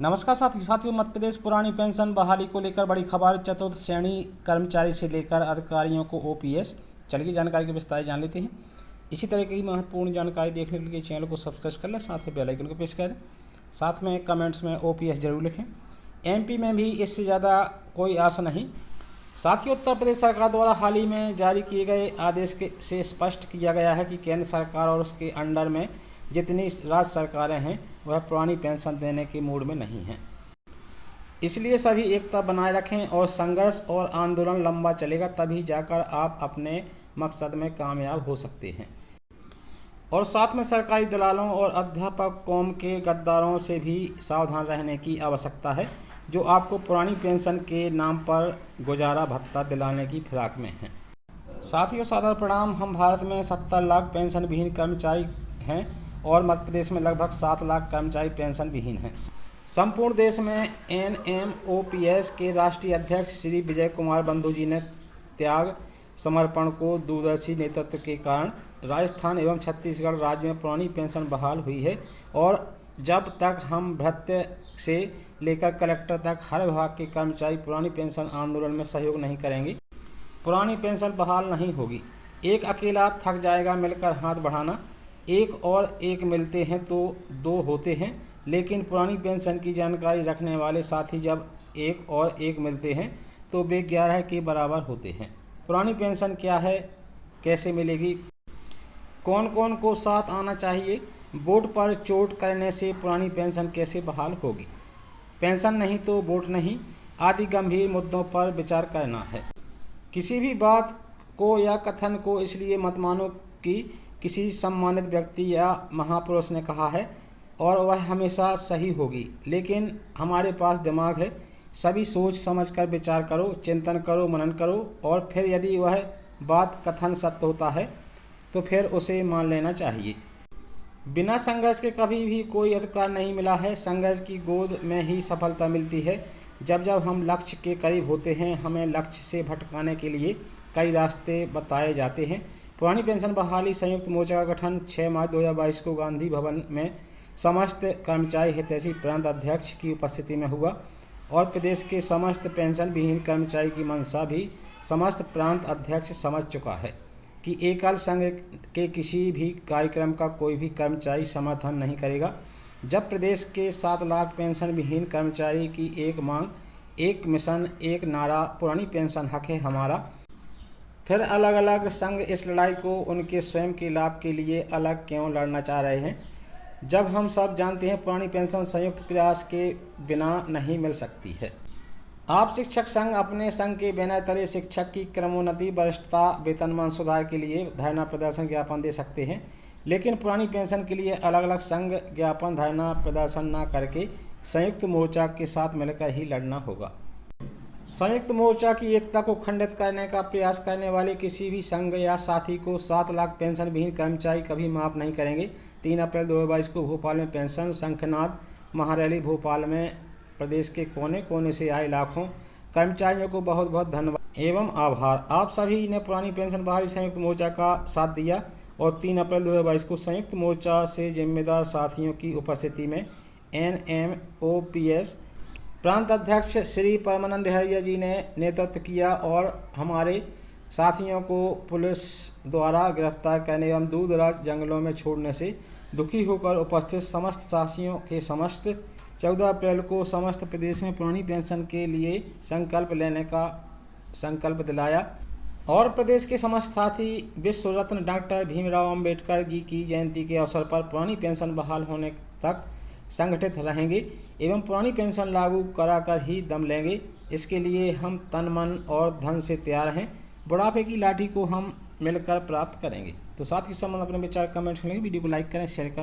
नमस्कार साथियों, मध्य प्रदेश पुरानी पेंशन बहाली को लेकर बड़ी खबर। चतुर्थ श्रेणी कर्मचारी से लेकर अधिकारियों को ओपीएस। चलिए जानकारी की विस्तार जान लेते हैं। इसी तरह की महत्वपूर्ण जानकारी देखने के लिए चैनल को सब्सक्राइब कर लें, साथ ही बेल आइकन को प्रेस कर दें, साथ में कमेंट्स में ओपीएस जरूर लिखें। एमपी में भी इससे ज़्यादा कोई आस नहीं। साथियों, उत्तर प्रदेश सरकार द्वारा हाल ही में जारी किए गए आदेश से स्पष्ट किया गया है कि केंद्र सरकार और उसके अंडर में जितनी राज्य सरकारें हैं वह पुरानी पेंशन देने के मूड में नहीं हैं। इसलिए सभी एकता बनाए रखें और संघर्ष और आंदोलन लंबा चलेगा, तभी जाकर आप अपने मकसद में कामयाब हो सकते हैं। और साथ में सरकारी दलालों और अध्यापक कौम के गद्दारों से भी सावधान रहने की आवश्यकता है, जो आपको पुरानी पेंशन के नाम पर गुजारा भत्ता दिलाने की फिराक में हैं। साथियों, सादर प्रणाम। हम भारत में 70 लाख पेंशन विहीन कर्मचारी हैं और मध्य प्रदेश में लगभग 7 लाख कर्मचारी पेंशन विहीन हैं। संपूर्ण देश में एनएमओपीएस के राष्ट्रीय अध्यक्ष श्री विजय कुमार बंधु जी ने त्याग समर्पण को दूरदर्शी नेतृत्व के कारण राजस्थान एवं छत्तीसगढ़ राज्य में पुरानी पेंशन बहाल हुई है। और जब तक हम भृत्य से लेकर कलेक्टर तक हर विभाग के कर्मचारी पुरानी पेंशन आंदोलन में सहयोग नहीं करेंगे, पुरानी पेंशन बहाल नहीं होगी। एक अकेला थक जाएगा मिलकर हाथ बढ़ाना, एक और एक मिलते हैं तो 2 होते हैं, लेकिन पुरानी पेंशन की जानकारी रखने वाले साथी जब एक और एक मिलते हैं तो वे 11 के बराबर होते हैं। पुरानी पेंशन क्या है, कैसे मिलेगी, कौन कौन को साथ आना चाहिए, वोट पर चोट करने से पुरानी पेंशन कैसे बहाल होगी, पेंशन नहीं तो वोट नहीं, आदि गंभीर मुद्दों पर विचार करना है। किसी भी बात को या कथन को इसलिए मत मानो कि किसी सम्मानित व्यक्ति या महापुरुष ने कहा है और वह हमेशा सही होगी, लेकिन हमारे पास दिमाग है। सभी सोच समझ कर विचार करो, चिंतन करो, मनन करो और फिर यदि वह बात कथन सत्य होता है तो फिर उसे मान लेना चाहिए। बिना संघर्ष के कभी भी कोई अधिकार नहीं मिला है। संघर्ष की गोद में ही सफलता मिलती है। जब जब हम लक्ष्य के करीब होते हैं, हमें लक्ष्य से भटकाने के लिए कई रास्ते बताए जाते हैं। पुरानी पेंशन बहाली संयुक्त मोर्चा का गठन 6 मार्च 2022 को गांधी भवन में समस्त कर्मचारी हितैषी प्रांत अध्यक्ष की उपस्थिति में हुआ और प्रदेश के समस्त पेंशन विहीन कर्मचारी की मंशा भी समस्त प्रांत अध्यक्ष समझ चुका है कि एकल संघ के किसी भी कार्यक्रम का कोई भी कर्मचारी समर्थन नहीं करेगा। जब प्रदेश के 7 लाख पेंशन विहीन कर्मचारी की एक मांग, एक मिशन, एक नारा पुरानी पेंशन हक है हमारा, फिर अलग अलग संघ इस लड़ाई को उनके स्वयं के लाभ के लिए अलग क्यों लड़ना चाह रहे हैं, जब हम सब जानते हैं पुरानी पेंशन संयुक्त प्रयास के बिना नहीं मिल सकती है। आप शिक्षक संघ अपने संघ के बैनर तले शिक्षक की क्रमोन्नति, वरिष्ठता, वेतनमान सुधार के लिए धरना प्रदर्शन ज्ञापन दे सकते हैं, लेकिन पुरानी पेंशन के लिए अलग अलग संघ ज्ञापन धरना प्रदर्शन न करके संयुक्त मोर्चा के साथ मिलकर ही लड़ना होगा। संयुक्त मोर्चा की एकता को खंडित करने का प्रयास करने वाले किसी भी संघ या साथी को 7 लाख पेंशन विहीन कर्मचारी कभी माफ नहीं करेंगे। 3 अप्रैल 2022 को भोपाल में पेंशन शंखनाद महारैली। भोपाल में प्रदेश के कोने कोने से आए लाखों कर्मचारियों को बहुत बहुत धन्यवाद एवं आभार। आप सभी ने पुरानी पेंशन बहाली संयुक्त मोर्चा का साथ दिया और 3 अप्रैल 2022 को संयुक्त मोर्चा से जिम्मेदार साथियों की उपस्थिति में एनएमओपीएस प्रांत अध्यक्ष श्री परमानंद हरिया जी ने नेतृत्व किया और हमारे साथियों को पुलिस द्वारा गिरफ्तार करने एवं दूर दराज जंगलों में छोड़ने से दुखी होकर उपस्थित समस्त साथियों के समस्त 14 अप्रैल को समस्त प्रदेश में पुरानी पेंशन के लिए संकल्प लेने का संकल्प दिलाया और प्रदेश के समस्त साथी विश्व रत्न डॉक्टर भीमराव अंबेडकर जी की जयंती के अवसर पर पुरानी पेंशन बहाल होने तक संगठित रहेंगे एवं पुरानी पेंशन लागू कराकर ही दम लेंगे। इसके लिए हम तन मन और धन से तैयार हैं। बुढ़ापे की लाठी को हम मिलकर प्राप्त करेंगे। तो साथ ही संबंध अपने विचार कमेंट्स में वीडियो को लाइक करें, शेयर करें।